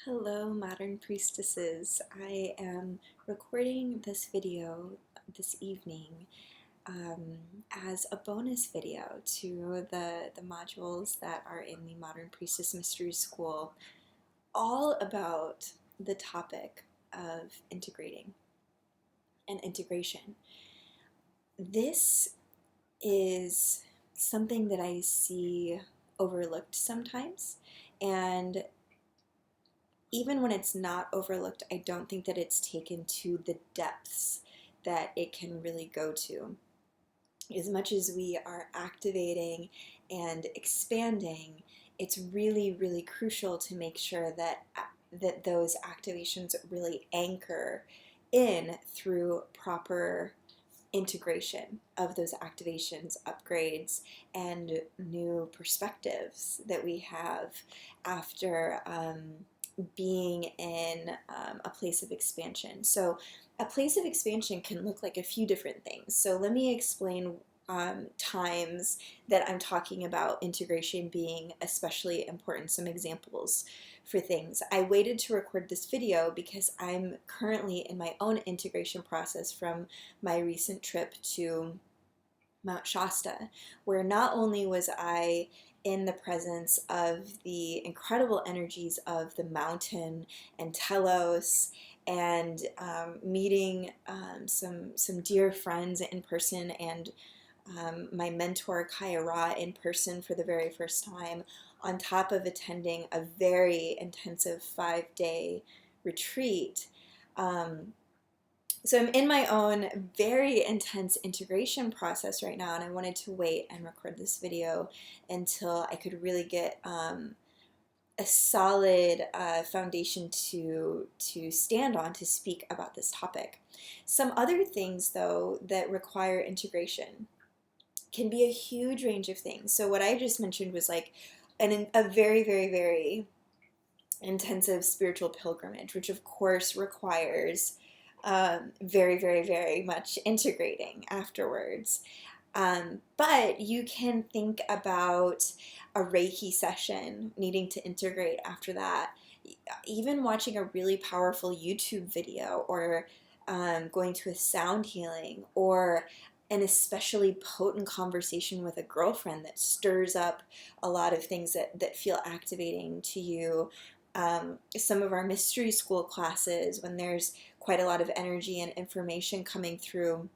Hello, modern priestesses. I am recording this video this evening um, as a bonus video to the modules that are in the Modern Priestess Mystery School, all about the topic of integrating and integration. This is something that I see overlooked sometimes, and even when it's not overlooked, I don't think that it's taken to the depths that it can really go to. As much as we are activating and expanding, it's really, really crucial to make sure that those activations really anchor in through proper integration of those activations, upgrades, and new perspectives that we have after being in a place of expansion. So a place of expansion can look like a few different things. So let me explain times that I'm talking about integration being especially important, some examples for things. I waited to record this video because I'm currently in my own integration process from my recent trip to Mount Shasta, where not only was I in the presence of the incredible energies of the mountain and Telos, and meeting some dear friends in person, and my mentor Kaya Ra in person for the very first time, on top of attending a very intensive 5-day retreat. So I'm in my own very intense integration process right now, and I wanted to wait and record this video until I could really get a solid foundation to stand on to speak about this topic. Some other things, though, that require integration can be a huge range of things. So what I just mentioned was like a very, very, very intensive spiritual pilgrimage, which of course requires very, very, very much integrating afterwards. But you can think about a Reiki session needing to integrate after that. Even watching a really powerful YouTube video, or going to a sound healing, or an especially potent conversation with a girlfriend that stirs up a lot of things that feel activating to you. Some of our mystery school classes, when there's quite a lot of energy and information coming through,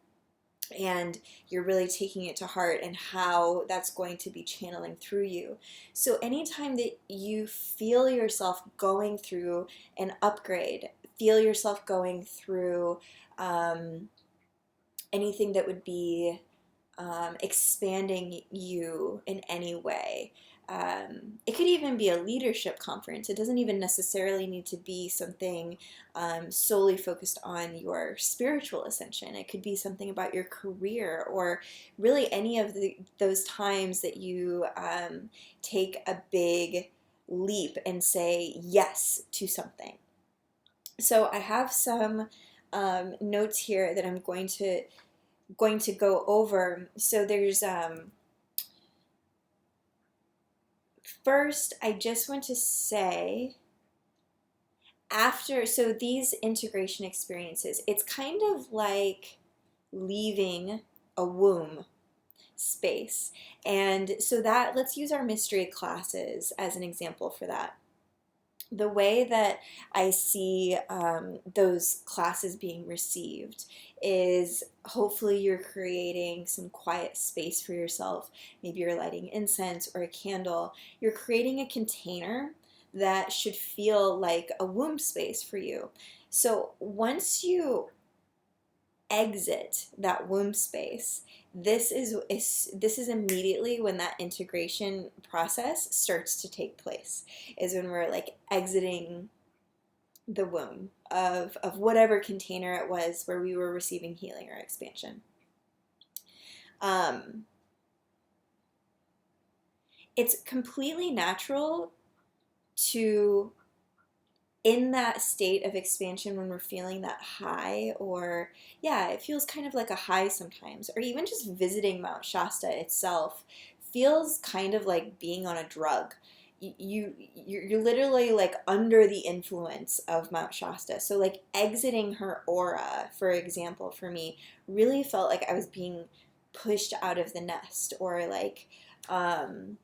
and you're really taking it to heart, and how that's going to be channeling through you. So anytime that you feel yourself going through an upgrade, feel yourself going through anything that would be expanding you in any way. It could even be a leadership conference. It doesn't even necessarily need to be something solely focused on your spiritual ascension. It could be something about your career, or really any of those times that you take a big leap and say yes to something. So I have some notes here that I'm going to go over. So there's first, I just want to say, so these integration experiences, it's kind of like leaving a womb space. And so that, let's use our mystery classes as an example for that. The way that I see those classes being received is, hopefully you're creating some quiet space for yourself. Maybe you're lighting incense or a candle. You're creating a container that should feel like a womb space for you. So once you exit that womb space, this is immediately when that integration process starts to take place, is when we're like exiting the womb of whatever container it was where we were receiving healing or expansion. It's completely natural to, in that state of expansion, when we're feeling that high, or yeah, it feels kind of like a high sometimes, or even just visiting Mount Shasta itself feels kind of like being on a drug. you're literally like under the influence of Mount Shasta. So like exiting her aura, for example, for me really felt like I was being pushed out of the nest, or like um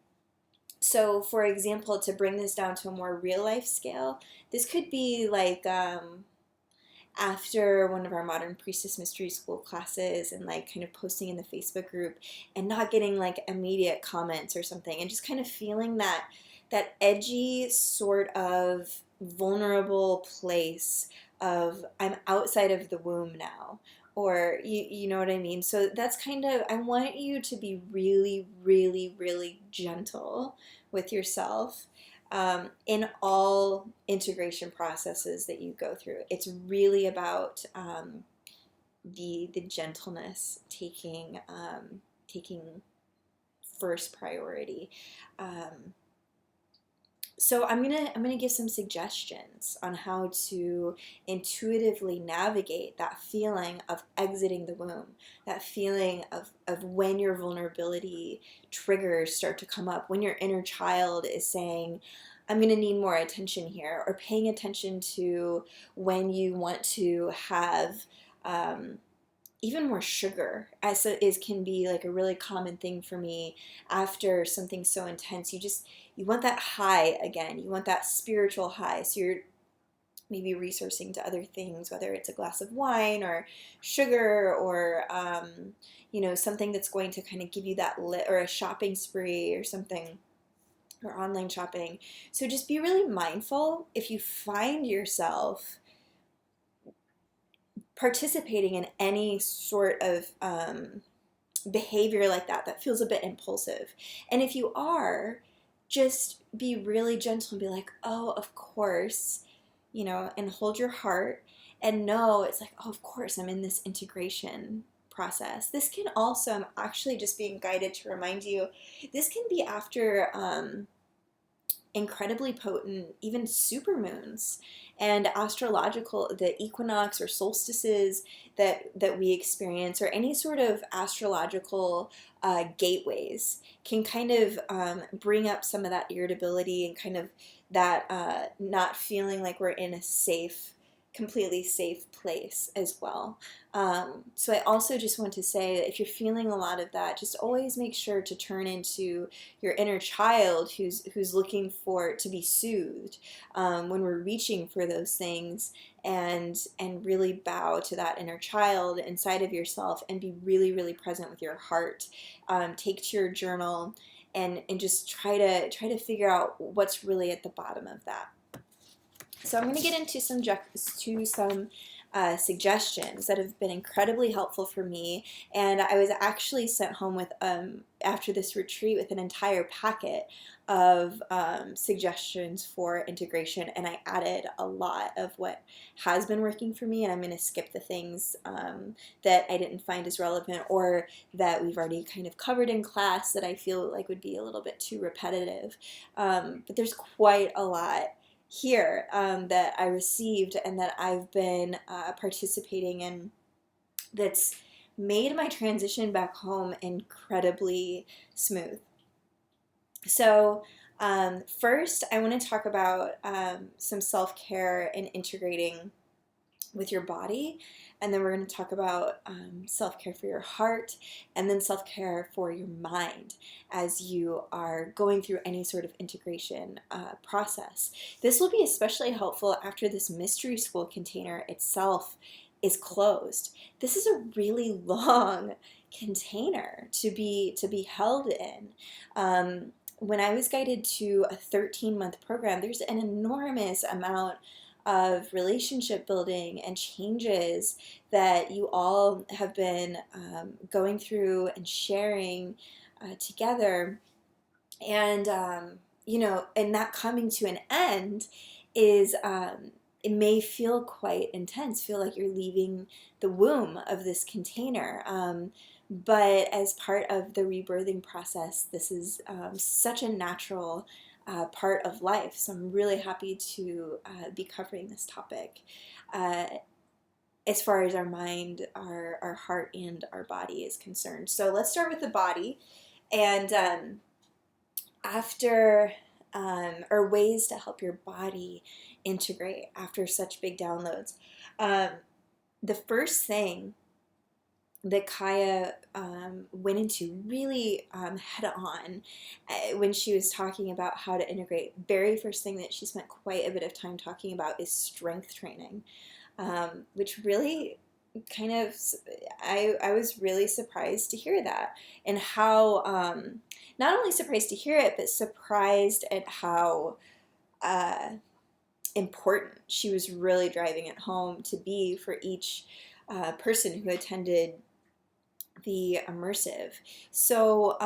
so for example, to bring this down to a more real life scale, this could be like after one of our modern priestess mystery school classes, and like kind of posting in the Facebook group and not getting like immediate comments or something, and just kind of feeling that edgy sort of vulnerable place of I'm outside of the womb now, or you know what I mean. So that's kind of, I want you to be really really really gentle with yourself in all integration processes that you go through. It's really about the gentleness taking first priority. Um, so I'm gonna give some suggestions on how to intuitively navigate that feeling of exiting the womb, that feeling of when your vulnerability triggers start to come up, when your inner child is saying, I'm gonna need more attention here, or paying attention to when you want to have um, even more sugar, as it is can be like a really common thing for me after something so intense. You want that high again, you want that spiritual high, so you're maybe resourcing to other things, whether it's a glass of wine or sugar, or something that's going to kind of give you that lit, or a shopping spree or something, or online shopping. So just be really mindful if you find yourself participating in any sort of behavior like that feels a bit impulsive. And if you are, just be really gentle and be like, oh, of course, and hold your heart and know it's like, oh, of course, I'm in this integration process. This can also, I'm actually just being guided to remind you, this can be after incredibly potent, even supermoons and astrological, the equinox or solstices that we experience, or any sort of astrological gateways, can kind of bring up some of that irritability and kind of that not feeling like we're in a completely safe place as well. So I also just want to say that if you're feeling a lot of that, just always make sure to turn into your inner child who's looking for to be soothed when we're reaching for those things, and really bow to that inner child inside of yourself and be really really present with your heart. Take to your journal and just try to figure out what's really at the bottom of that. So I'm going to get into some suggestions that have been incredibly helpful for me. And I was actually sent home with, after this retreat, with an entire packet of suggestions for integration. And I added a lot of what has been working for me. And I'm going to skip the things that I didn't find as relevant, or that we've already kind of covered in class that I feel like would be a little bit too repetitive. But there's quite a lot here that I received and that I've been participating in, that's made my transition back home incredibly smooth. So first, I want to talk about some self-care and integrating with your body, and then we're going to talk about self-care for your heart, and then self-care for your mind as you are going through any sort of integration process. This will be especially helpful after this mystery school container itself is closed. This is a really long container to be held in. When I was guided to a 13-month program, there's an enormous amount of relationship building and changes that you all have been going through and sharing together. And, and that coming to an end is, it may feel quite intense, feel like you're leaving the womb of this container. But as part of the rebirthing process, this is such a natural part of life. So I'm really happy to be covering this topic as far as our mind, our heart, and our body is concerned. So let's start with the body. And after or ways to help your body integrate after such big downloads. Um, the first thing that Kaya went into really head on when she was talking about how to integrate, very first thing that she spent quite a bit of time talking about is strength training, which really kind of, I was really surprised to hear that, and how, not only surprised to hear it, but surprised at how uh, important she was really driving it home to be for each person who attended the immersive. So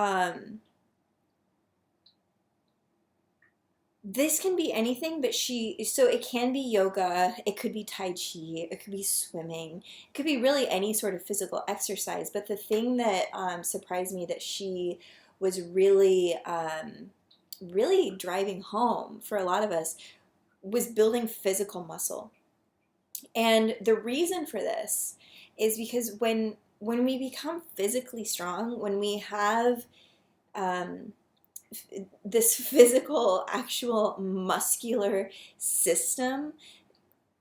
this can be anything, but so it can be yoga, it could be Tai Chi, it could be swimming, it could be really any sort of physical exercise. But the thing that surprised me that she was really, really driving home for a lot of us was building physical muscle. And the reason for this is because when we become physically strong, when we have um, this physical, actual muscular system,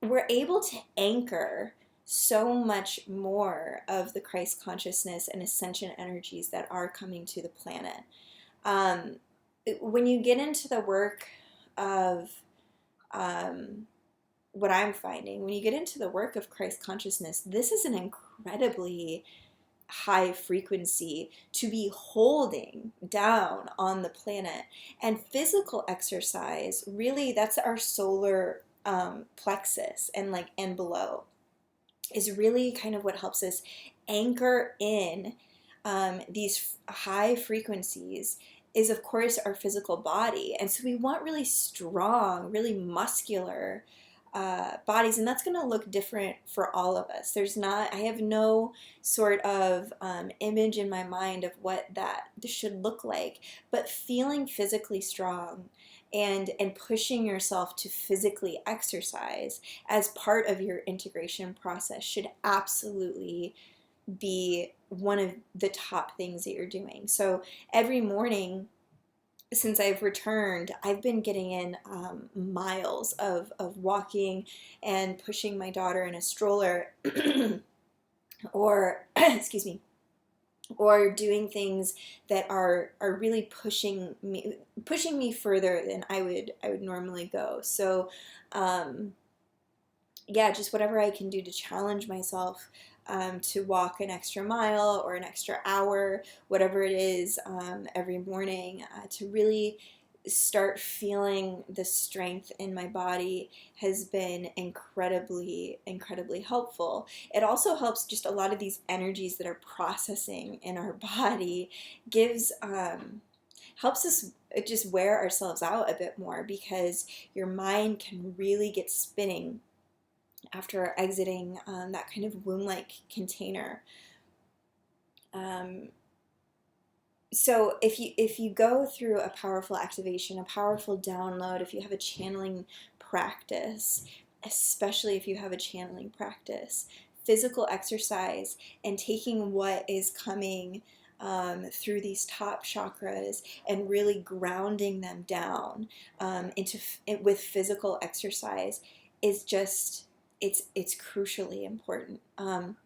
we're able to anchor so much more of the Christ consciousness and ascension energies that are coming to the planet. Um, when you get into the work of um, what I'm finding, when you get into the work of Christ consciousness, this is an incredibly high frequency to be holding down on the planet. And physical exercise, really, that's our solar plexus and below, is really kind of what helps us anchor in these high frequencies. Is of course our physical body, and so we want really strong, really muscular bodies, and that's going to look different for all of us. I have no sort of image in my mind of what that should look like, but feeling physically strong and pushing yourself to physically exercise as part of your integration process should absolutely be one of the top things that you're doing. So every morning since I've returned, I've been getting in miles of walking and pushing my daughter in a stroller or, excuse me, or doing things that are really pushing me further than I would normally go. So yeah, just whatever I can do to challenge myself to walk an extra mile or an extra hour, whatever it is, every morning, to really start feeling the strength in my body has been incredibly, incredibly helpful. It also helps just a lot of these energies that are processing in our body, gives helps us just wear ourselves out a bit more, because your mind can really get spinning after exiting that kind of womb-like container. Um, so if you go through a powerful activation, a powerful download, if you have a channeling practice, especially if you have a channeling practice, physical exercise and taking what is coming through these top chakras and really grounding them down with physical exercise is just, it's crucially important, and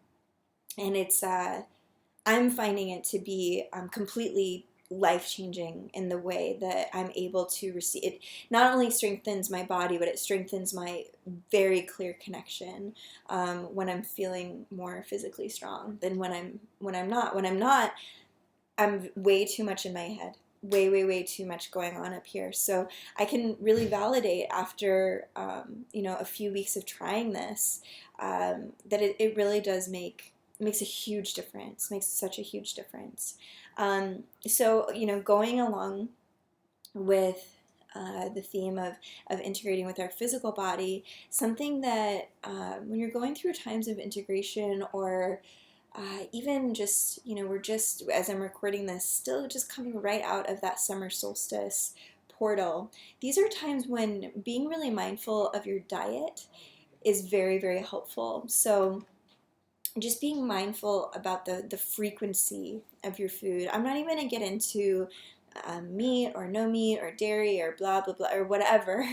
I'm finding it to be completely life-changing in the way that I'm able to receive it. Not only strengthens my body, but it strengthens my very clear connection when I'm feeling more physically strong than when I'm not. When I'm not, I'm way too much in my head. Way too much going on up here. So I can really validate after, a few weeks of trying this, that it really does makes a huge difference, makes such a huge difference. So, going along with the theme of integrating with our physical body, something that when you're going through times of integration, or even just, we're just, as I'm recording this, still just coming right out of that summer solstice portal. These are times when being really mindful of your diet is very, very helpful. So just being mindful about the frequency of your food. I'm not even going to get into meat or no meat or dairy or blah, blah, blah, or whatever.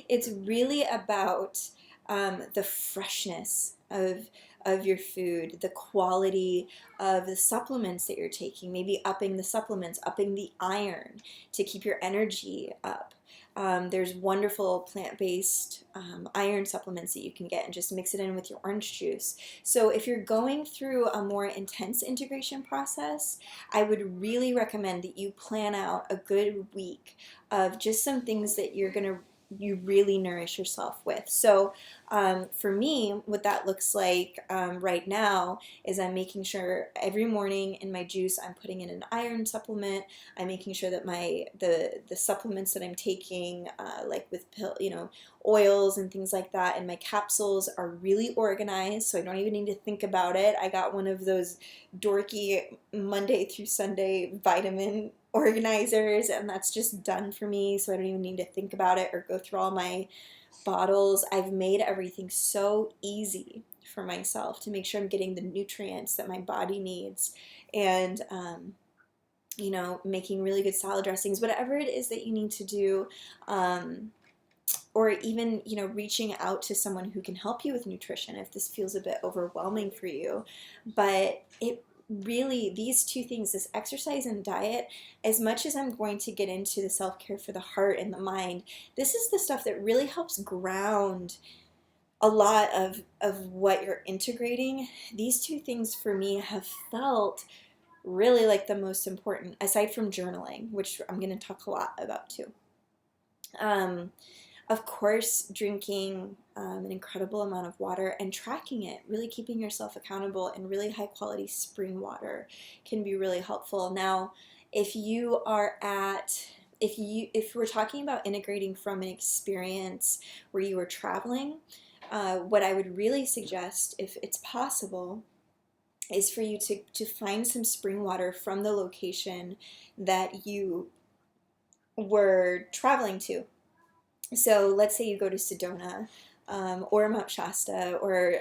It's really about the freshness of your food, the quality of the supplements that you're taking, maybe upping the supplements, upping the iron to keep your energy up. There's wonderful plant-based iron supplements that you can get and just mix it in with your orange juice. So if you're going through a more intense integration process, I would really recommend that you plan out a good week of just some things that you really nourish yourself with. So for me, what that looks like right now is I'm making sure every morning in my juice I'm putting in an iron supplement. I'm making sure that the supplements that I'm taking, like with oils and things like that, and my capsules are really organized, so I don't even need to think about it. I got one of those dorky Monday through Sunday vitamin organizers, and that's just done for me, so I don't even need to think about it or go through all my bottles. I've made everything so easy for myself to make sure I'm getting the nutrients that my body needs, and making really good salad dressings, whatever it is that you need to do, or even reaching out to someone who can help you with nutrition if this feels a bit overwhelming for you. But it really, these two things, this exercise and diet, as much as I'm going to get into the self-care for the heart and the mind, this is the stuff that really helps ground a lot of what you're integrating. These two things for me have felt really like the most important, aside from journaling, which I'm going to talk a lot about too. Of course, drinking an incredible amount of water and tracking it, really keeping yourself accountable, and really high quality spring water can be really helpful. Now, if we're talking about integrating from an experience where you were traveling, what I would really suggest, if it's possible, is for you to find some spring water from the location that you were traveling to. So let's say you go to Sedona, or Mount Shasta, or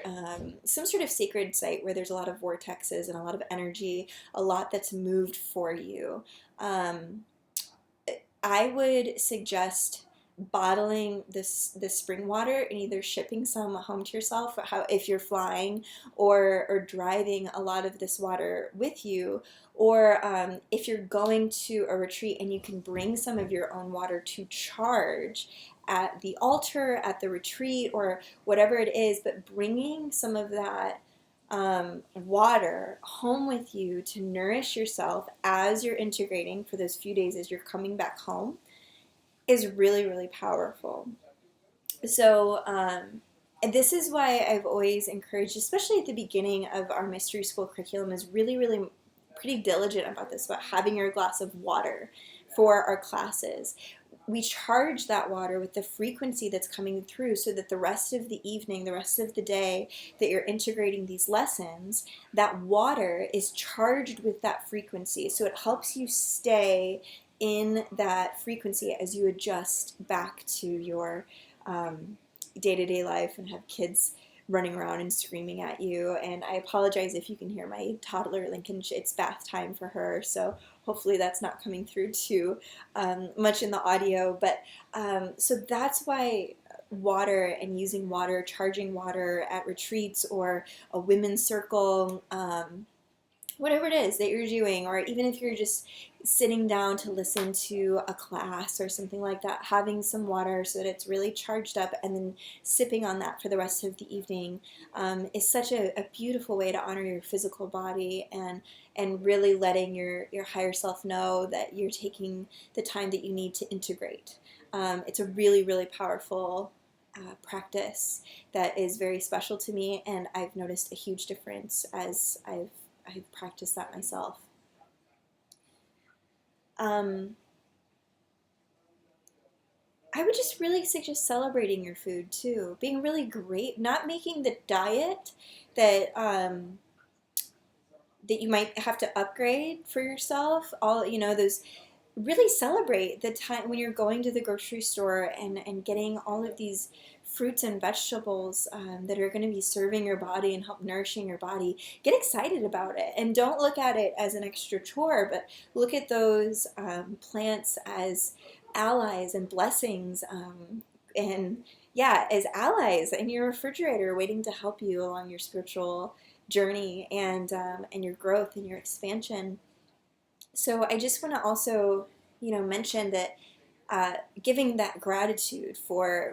some sort of sacred site where there's a lot of vortexes and a lot of energy, a lot that's moved for you. I would suggest bottling the spring water and either shipping some home to yourself, if you're flying, or driving a lot of this water with you, or if you're going to a retreat and you can bring some of your own water to charge at the altar, at the retreat, or whatever it is, but bringing some of that water home with you to nourish yourself as you're integrating for those few days as you're coming back home is really, really powerful. So this is why I've always encouraged, especially at the beginning of our mystery school curriculum, is really, really pretty diligent about this, about having your glass of water for our classes. We charge that water with the frequency that's coming through, so that the rest of the evening, the rest of the day that you're integrating these lessons, that water is charged with that frequency. So it helps you stay in that frequency as you adjust back to your day-to-day life and have kids running around and screaming at you. And I apologize if you can hear my toddler Lincoln. It's bath time for her, so hopefully that's not coming through too much in the audio. But so that's why water, and using water, charging water at retreats or a women's circle, whatever it is that you're doing, or even if you're just sitting down to listen to a class or something like that, having some water so that it's really charged up and then sipping on that for the rest of the evening is such a beautiful way to honor your physical body, and really letting your higher self know that you're taking the time that you need to integrate. It's a really, really powerful practice that is very special to me, and I've noticed a huge difference as I've practiced that myself. I would just really suggest celebrating your food too, being really great, not making the diet that that you might have to upgrade for yourself. All those really celebrate the time when you're going to the grocery store and getting all of these fruits and vegetables that are going to be serving your body and help nourishing your body. Get excited about it and don't look at it as an extra chore, but look at those plants as allies and blessings, and yeah, as allies in your refrigerator waiting to help you along your spiritual journey and your growth and your expansion. So I just want to also, mention that giving that gratitude for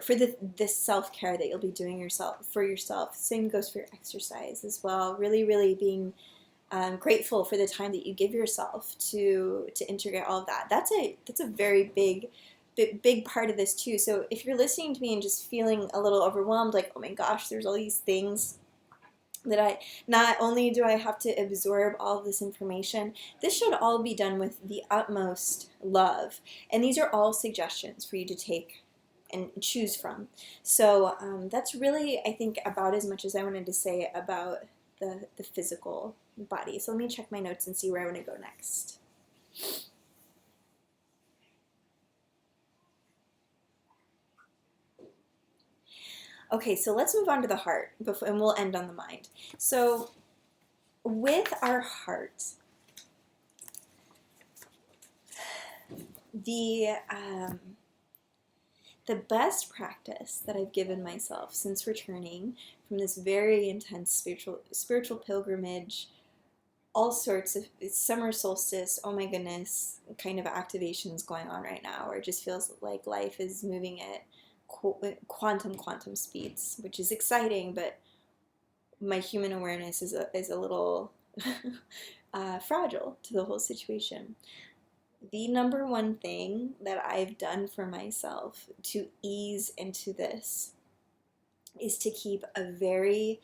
this self care that you'll be doing yourself for yourself. Same goes for your exercise as well. Really, really being grateful for the time that you give yourself to integrate all of that. That's a very big part of this too. So if you're listening to me and just feeling a little overwhelmed, like, oh my gosh, there's all these things that not only do I have to absorb all of this information, this should all be done with the utmost love. And these are all suggestions for you to take and choose from. So that's really, I think, about as much as I wanted to say about the physical body. So let me check my notes and see where I want to go next. Okay, so let's move on to the heart, and we'll end on the mind. So with our heart, the best practice that I've given myself since returning from this very intense spiritual pilgrimage, all sorts of summer solstice, oh my goodness, kind of activations going on right now, where it just feels like life is moving at quantum speeds, which is exciting, but my human awareness is a little fragile to the whole situation. The number one thing that I've done for myself to ease into this is to keep a very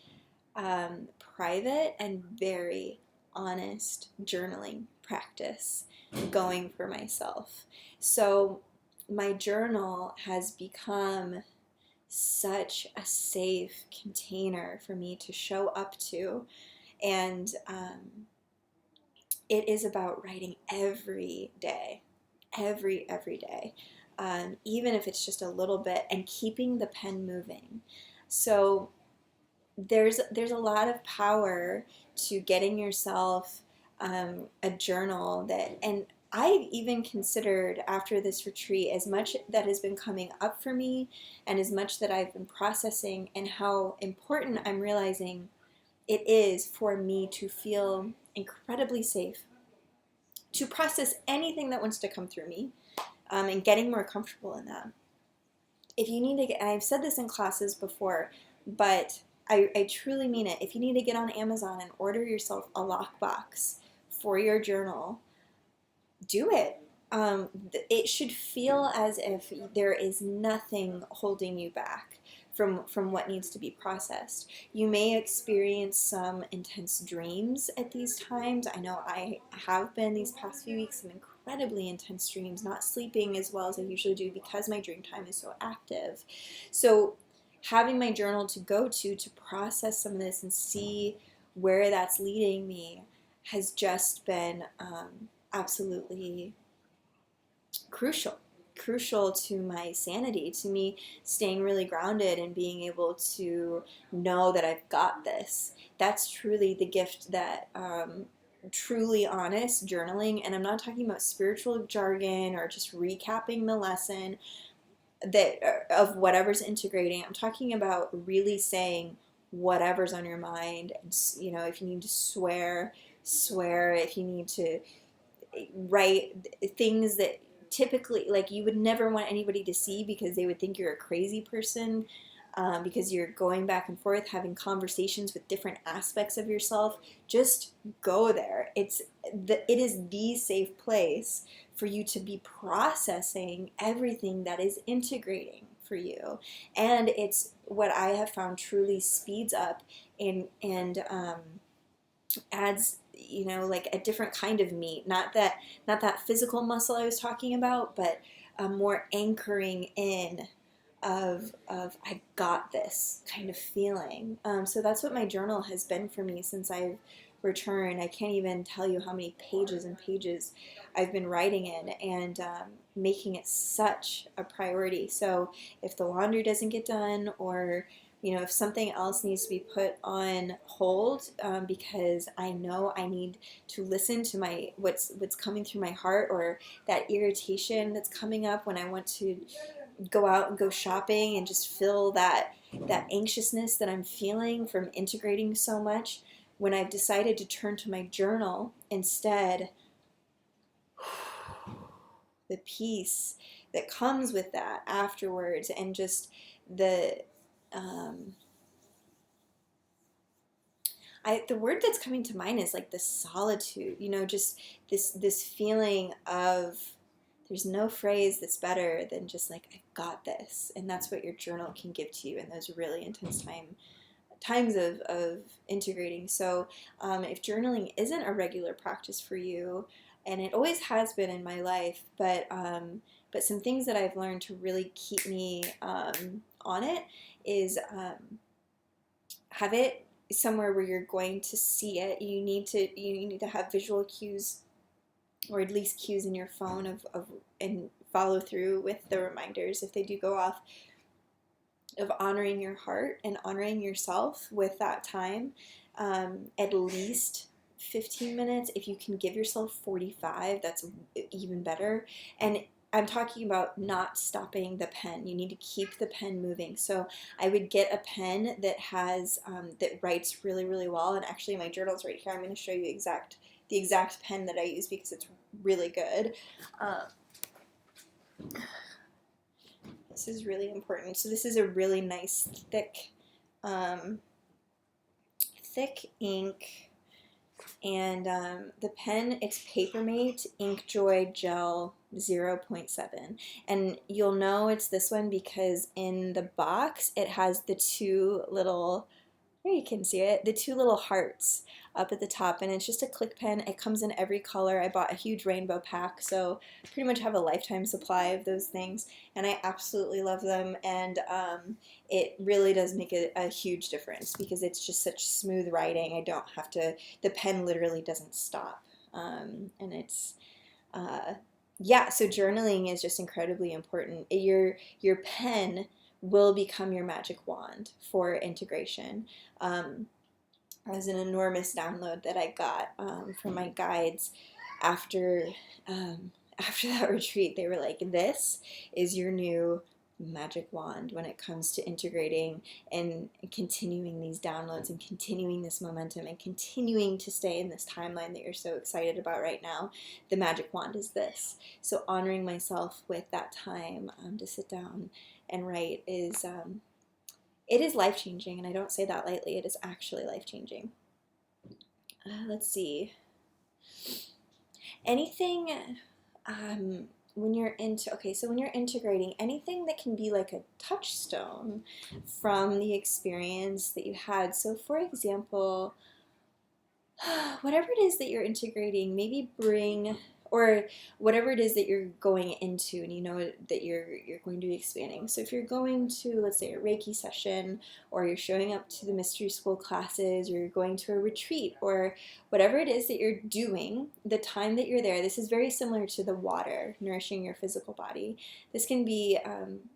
private and very honest journaling practice going for myself. So my journal has become such a safe container for me to show up to, and it is about writing every day, every day, even if it's just a little bit, and keeping the pen moving. So there's a lot of power to getting yourself a journal that, and I've even considered after this retreat, as much that has been coming up for me and as much that I've been processing, and how important I'm realizing it is for me to feel incredibly safe to process anything that wants to come through me, and getting more comfortable in that. If you need to get, and I've said this in classes before, but I truly mean it. If you need to get on Amazon and order yourself a lockbox for your journal, do it. It should feel as if there is nothing holding you back from what needs to be processed. You may experience some intense dreams at these times. I know I have been these past few weeks, some incredibly intense dreams, not sleeping as well as I usually do because my dream time is so active. So having my journal to go to process some of this and see where that's leading me has just been absolutely crucial to my sanity, to me staying really grounded and being able to know that I've got this. That's truly the gift that truly honest journaling, and I'm not talking about spiritual jargon or just recapping the lesson that of whatever's integrating. I'm talking about really saying whatever's on your mind. If you need to swear, if you need to write things that typically, like, you would never want anybody to see because they would think you're a crazy person, because you're going back and forth having conversations with different aspects of yourself. Just go there. It is the safe place for you to be processing everything that is integrating for you, and it's what I have found truly speeds up and adds, like a different kind of meat, not that physical muscle I was talking about, but a more anchoring in of I got this kind of feeling. So that's what my journal has been for me since I've return. I can't even tell you how many pages and pages I've been writing in, and making it such a priority. So if the laundry doesn't get done, or if something else needs to be put on hold, because I know I need to listen to my what's coming through my heart, or that irritation that's coming up when I want to go out and go shopping and just feel that anxiousness that I'm feeling from integrating so much. When I've decided to turn to my journal instead, the peace that comes with that afterwards, and just the the word that's coming to mind is like the solitude, just this feeling of, there's no phrase that's better than just like, I've got this. And that's what your journal can give to you in those really intense times of integrating. So if journaling isn't a regular practice for you, and it always has been in my life, but some things that I've learned to really keep me on it is have it somewhere where you're going to see it. You need to have visual cues, or at least cues in your phone of and follow through with the reminders if they do go off, of honoring your heart and honoring yourself with that time. At least 15 minutes. If you can give yourself 45, that's even better. And I'm talking about not stopping the pen. You need to keep the pen moving. So I would get a pen that has that writes really, really well. And actually, my journal's right here. I'm going to show you the exact pen that I use, because it's really good. This is really important. So this is a really nice thick ink, and the pen, it's Papermate Inkjoy Gel 0.7, and you'll know it's this one because in the box it has the two little, there you can see it, the two little hearts up at the top, and it's just a click pen. It comes in every color. I bought a huge rainbow pack, so pretty much have a lifetime supply of those things, and I absolutely love them. And it really does make a huge difference, because it's just such smooth writing. I don't have to, the pen literally doesn't stop, and it's yeah, so journaling is just incredibly important. Your pen will become your magic wand for integration. Was an enormous download that I got from my guides after after that retreat. They were like, "This is your new magic wand when it comes to integrating and continuing these downloads, and continuing this momentum, and continuing to stay in this timeline that you're so excited about right now. The magic wand is this." So honoring myself with that time to sit down and write is it is life-changing, and I don't say that lightly. It is actually life-changing. Let's see. Anything when you're when you're integrating, anything that can be like a touchstone from the experience that you had. So for example, whatever it is that you're integrating, maybe bring, or whatever it is that you're going into, and you know that you're going to be expanding. So if you're going to, let's say, a Reiki session, or you're showing up to the mystery school classes, or you're going to a retreat, or whatever it is that you're doing, the time that you're there, this is very similar to the water nourishing your physical body. This can be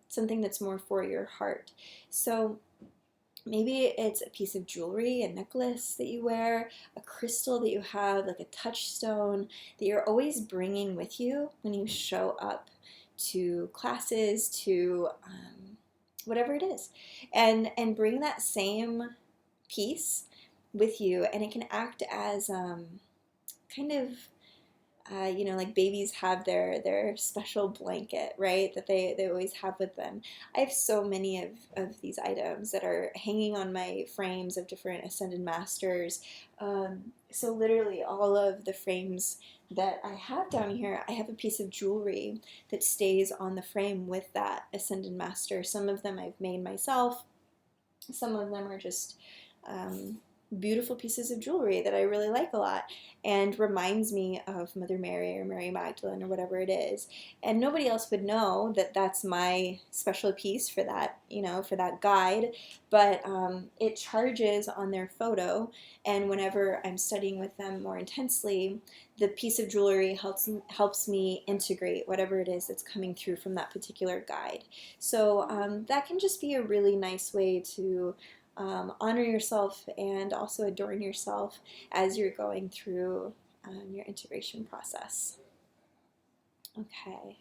something that's more for your heart. So maybe it's a piece of jewelry, a necklace that you wear, a crystal that you have, like a touchstone that you're always bringing with you when you show up to classes, to whatever it is, and bring that same piece with you, and it can act as kind of like babies have their special blanket, right, that they always have with them. I have so many of these items that are hanging on my frames of different Ascended Masters. So literally all of the frames that I have down here, I have a piece of jewelry that stays on the frame with that Ascended Master. Some of them I've made myself. Some of them are just beautiful pieces of jewelry that I really like a lot and reminds me of Mother Mary or Mary Magdalene or whatever it is. And nobody else would know that that's my special piece for that, for that guide. But it charges on their photo, and whenever I'm studying with them more intensely, the piece of jewelry helps me integrate whatever it is that's coming through from that particular guide. So that can just be a really nice way to honor yourself and also adorn yourself as you're going through your integration process. Okay.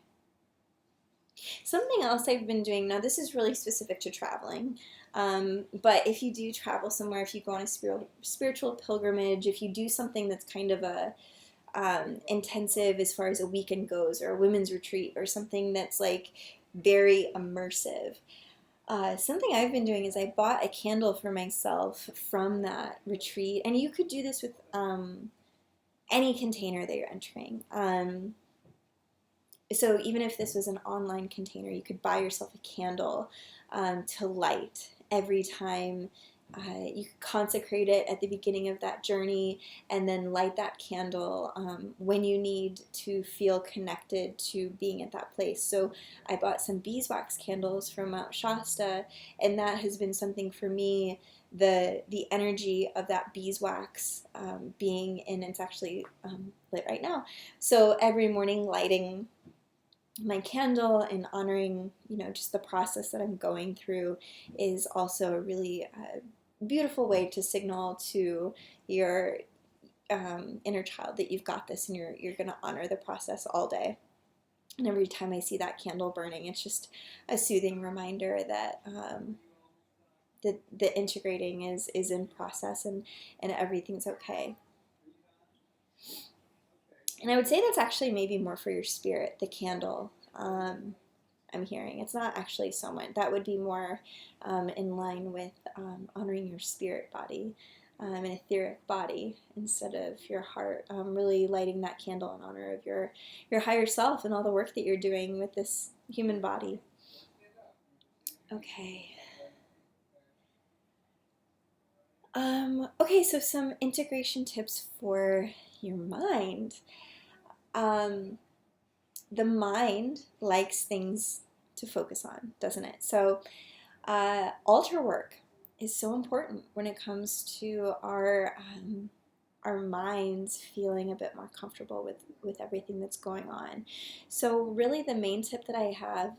Something else I've been doing, now this is really specific to traveling, but if you do travel somewhere, if you go on a spiritual pilgrimage, if you do something that's kind of a intensive as far as a weekend goes, or a women's retreat, or something that's like very immersive, something I've been doing is I bought a candle for myself from that retreat, and you could do this with any container that you're entering. So even if this was an online container, you could buy yourself a candle to light every time. You could consecrate it at the beginning of that journey, and then light that candle when you need to feel connected to being at that place. So I bought some beeswax candles from Mount Shasta, and that has been something for me. The energy of that beeswax being in, it's actually lit right now. So every morning lighting my candle and honoring, just the process that I'm going through is also a really beautiful way to signal to your inner child that you've got this, and you're going to honor the process all day. And every time I see that candle burning, it's just a soothing reminder that the integrating is in process, and everything's okay. And I would say that's actually maybe more for your spirit, the candle. I'm hearing it's not actually so much. That would be more in line with honoring your spirit body, an etheric body, instead of your heart. Really lighting that candle in honor of your higher self and all the work that you're doing with this human body. Okay. Okay, so some integration tips for your mind. The mind likes things to focus on, doesn't it? So altar work is so important when it comes to our minds feeling a bit more comfortable with everything that's going on. So really the main tip that I have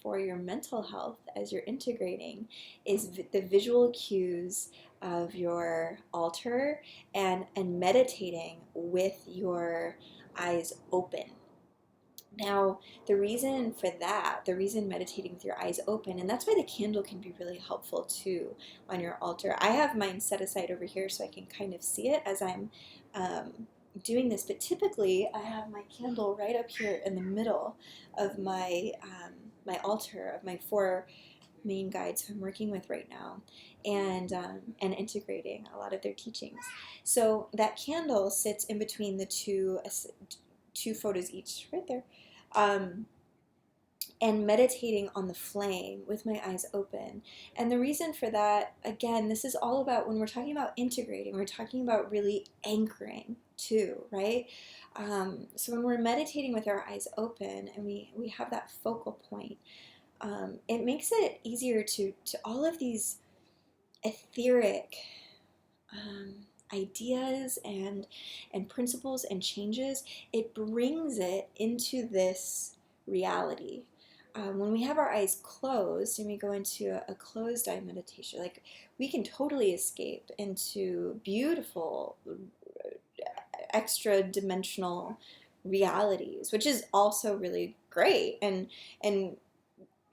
for your mental health as you're integrating is the visual cues of your altar, and meditating with your eyes open. Now, the reason for that, the reason meditating with your eyes open, and that's why the candle can be really helpful too on your altar. I have mine set aside over here so I can kind of see it as I'm doing this, but typically I have my candle right up here in the middle of my my altar, of my 4 main guides who I'm working with right now, and integrating a lot of their teachings. So that candle sits in between the two photos each, right there, and meditating on the flame with my eyes open. And the reason for that, again, this is all about, when we're talking about integrating, we're talking about really anchoring too, right? So when we're meditating with our eyes open and we have that focal point, it makes it easier to all of these etheric ideas and principles and changes, it brings it into this reality. When we have our eyes closed and we go into a closed eye meditation, like, we can totally escape into beautiful extra dimensional realities, which is also really great, and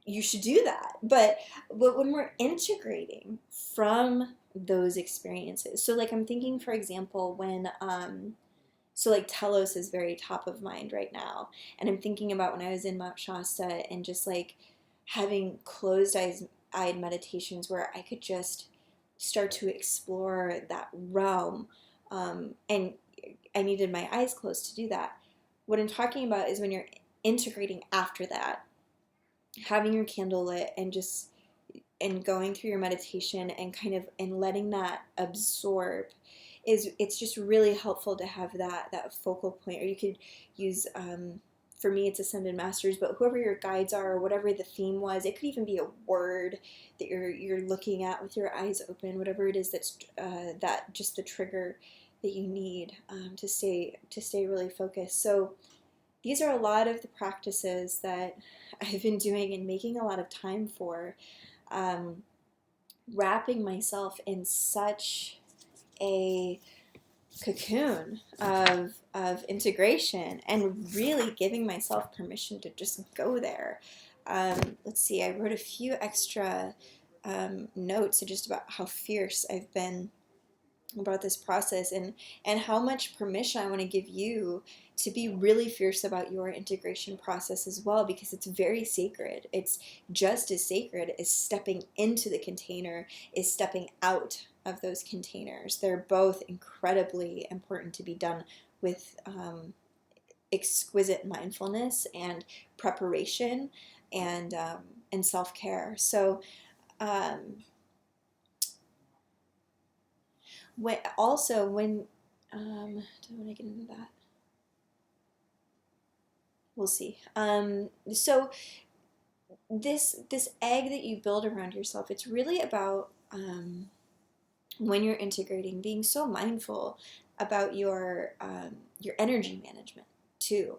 you should do that. But when we're integrating from those experiences, so like I'm thinking, for example, when so like Telos is very top of mind right now, and I'm thinking about when I was in Mount Shasta and just like having closed-eyed meditations where I could just start to explore that realm, and I needed my eyes closed to do that. What I'm talking about is when you're integrating after that, having your candle lit and just and going through your meditation and kind of and letting that absorb it's just really helpful to have that focal point. Or you could use for me it's Ascended Masters, but whoever your guides are or whatever the theme was, it could even be a word that you're looking at with your eyes open, whatever it is that's that just the trigger that you need to stay really focused. So these are a lot of the practices that I've been doing and making a lot of time for, um, wrapping myself in such a cocoon of integration and really giving myself permission to just go there. Let's see, I wrote a few extra notes just about how fierce I've been about this process, and how much permission I want to give you to be really fierce about your integration process as well, because it's very sacred. It's just as sacred as stepping into the container is stepping out of those containers. They're both incredibly important to be done with exquisite mindfulness and preparation and self-care. So um, when don't want to get into that. We'll see. So this egg that you build around yourself, it's really about when you're integrating, being so mindful about your energy management too.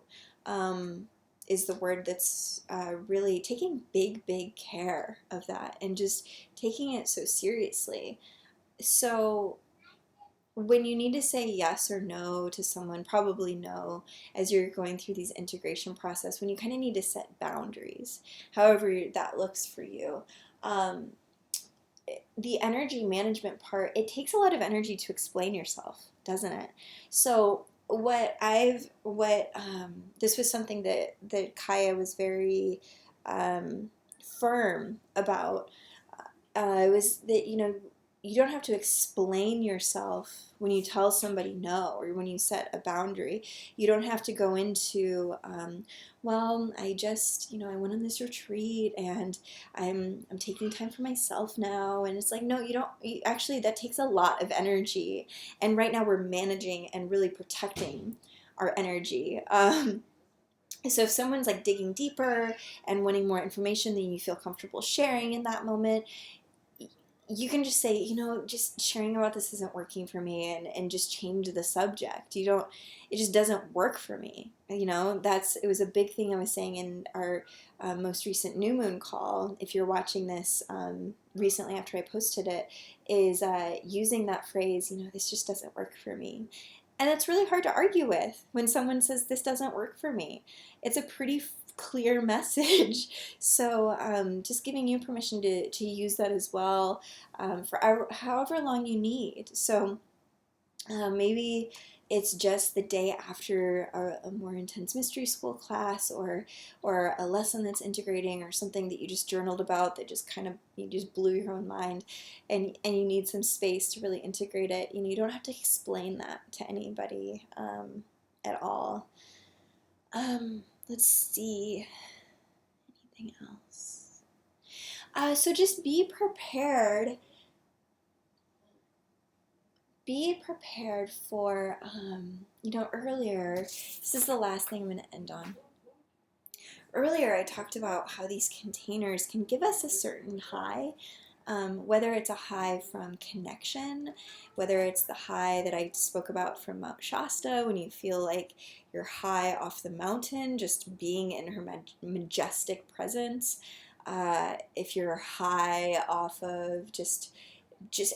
Is the word that's really taking big care of that and just taking it so seriously. So when you need to say yes or no to someone, probably no, as you're going through these integration process, when you kind of need to set boundaries, however that looks for you. Um, the energy management part, it takes a lot of energy to explain yourself, doesn't it? So this was something that Kaya was very firm about. It was that, you don't have to explain yourself when you tell somebody no or when you set a boundary. You don't have to go into, well, I just, I went on this retreat and I'm taking time for myself now. And it's like, no, actually, that takes a lot of energy. And right now we're managing and really protecting our energy. So if someone's like digging deeper and wanting more information than you feel comfortable sharing in that moment, you can just say, just sharing about this isn't working for me, and just change the subject. It just doesn't work for me. It was a big thing I was saying in our most recent new moon call. If you're watching this recently after I posted it, is using that phrase, this just doesn't work for me. And it's really hard to argue with when someone says this doesn't work for me. It's a pretty clear message. So just giving you permission to use that as well for however long you need. So maybe it's just the day after a more intense mystery school class, or a lesson that's integrating, or something that you just journaled about that just kind of, you just blew your own mind, and you need some space to really integrate it. You don't have to explain that to anybody at all. Let's see, anything else? So just be prepared. Be prepared for, earlier, this is the last thing I'm going to end on. Earlier, I talked about how these containers can give us a certain high, whether it's a high from connection, whether it's the high that I spoke about from Mount Shasta, when you feel like you're high off the mountain, just being in her majestic presence. If you're high off of just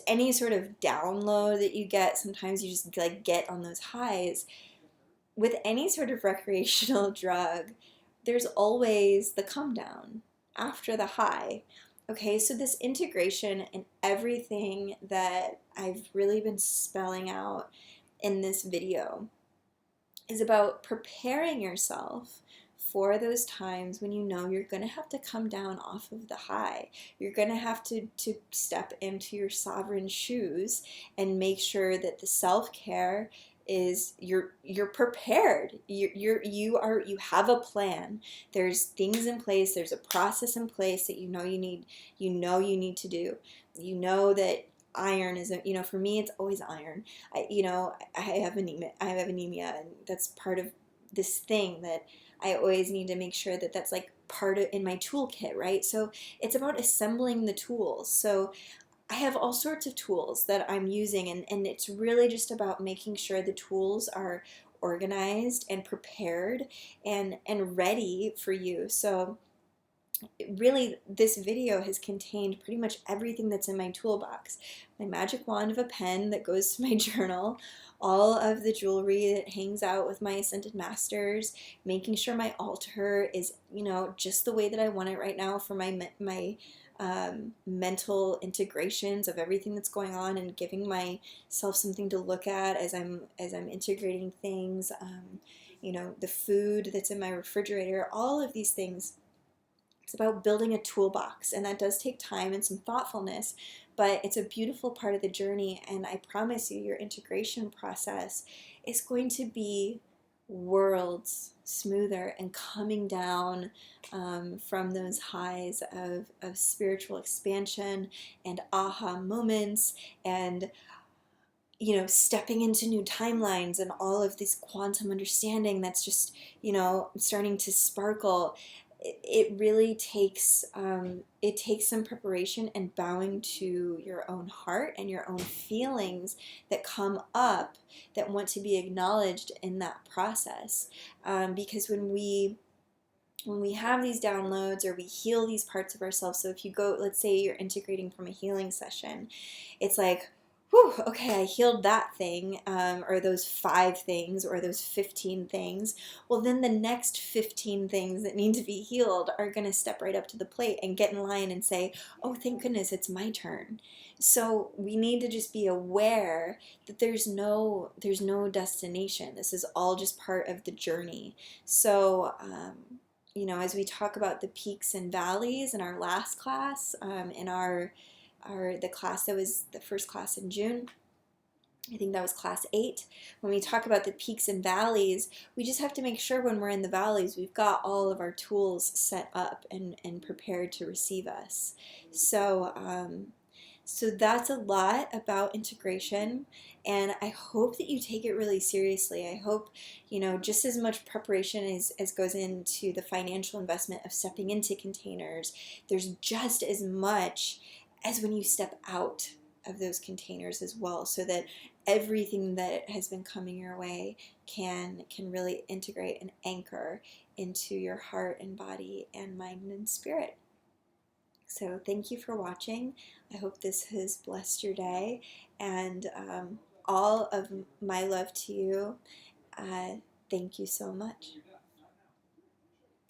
any sort of download that you get, sometimes you just like get on those highs. With any sort of recreational drug, there's always the come down after the high. Okay, so this integration and everything that I've really been spelling out in this video is about preparing yourself for those times when you're going to have to come down off of the high. You're going to have to step into your sovereign shoes and make sure that the self-care is you're prepared. You have a plan. There's things in place. There's a process in place that you need to do. You know that iron is, for me it's always iron. I have anemia. And that's part of this thing that I always need to make sure that that's like part of in my toolkit, right? So it's about assembling the tools. So I have all sorts of tools that I'm using, and it's really just about making sure the tools are organized and prepared and ready for you. So really, this video has contained pretty much everything that's in my toolbox. My magic wand of a pen that goes to my journal, all of the jewelry that hangs out with my ascended masters, making sure my altar is, just the way that I want it right now for my mental integrations of everything that's going on, and giving myself something to look at as I'm integrating things. The food that's in my refrigerator, all of these things. It's about building a toolbox, and that does take time and some thoughtfulness, but it's a beautiful part of the journey. And I promise you, your integration process is going to be worlds smoother and coming down from those highs of spiritual expansion and aha moments, and stepping into new timelines and all of this quantum understanding that's just, starting to sparkle. It really takes some preparation and bowing to your own heart and your own feelings that come up that want to be acknowledged in that process. Because when we have these downloads, or we heal these parts of ourselves, so if you go, let's say you're integrating from a healing session, it's like, whew, okay, I healed that thing, or those 5 things, or those 15 things. Well, then the next 15 things that need to be healed are going to step right up to the plate and get in line and say, oh, thank goodness it's my turn. So we need to just be aware that there's no destination. This is all just part of the journey. So, as we talk about the peaks and valleys in our last class, in the class that was the first class in June, I think that was class 8. When we talk about the peaks and valleys, we just have to make sure when we're in the valleys, we've got all of our tools set up and prepared to receive us. So that's a lot about integration, and I hope that you take it really seriously. I hope, just as much preparation as goes into the financial investment of stepping into containers, there's just as much as when you step out of those containers as well, so that everything that has been coming your way can really integrate and anchor into your heart and body and mind and spirit. So thank you for watching. I hope this has blessed your day, and all of my love to you. Thank you so much.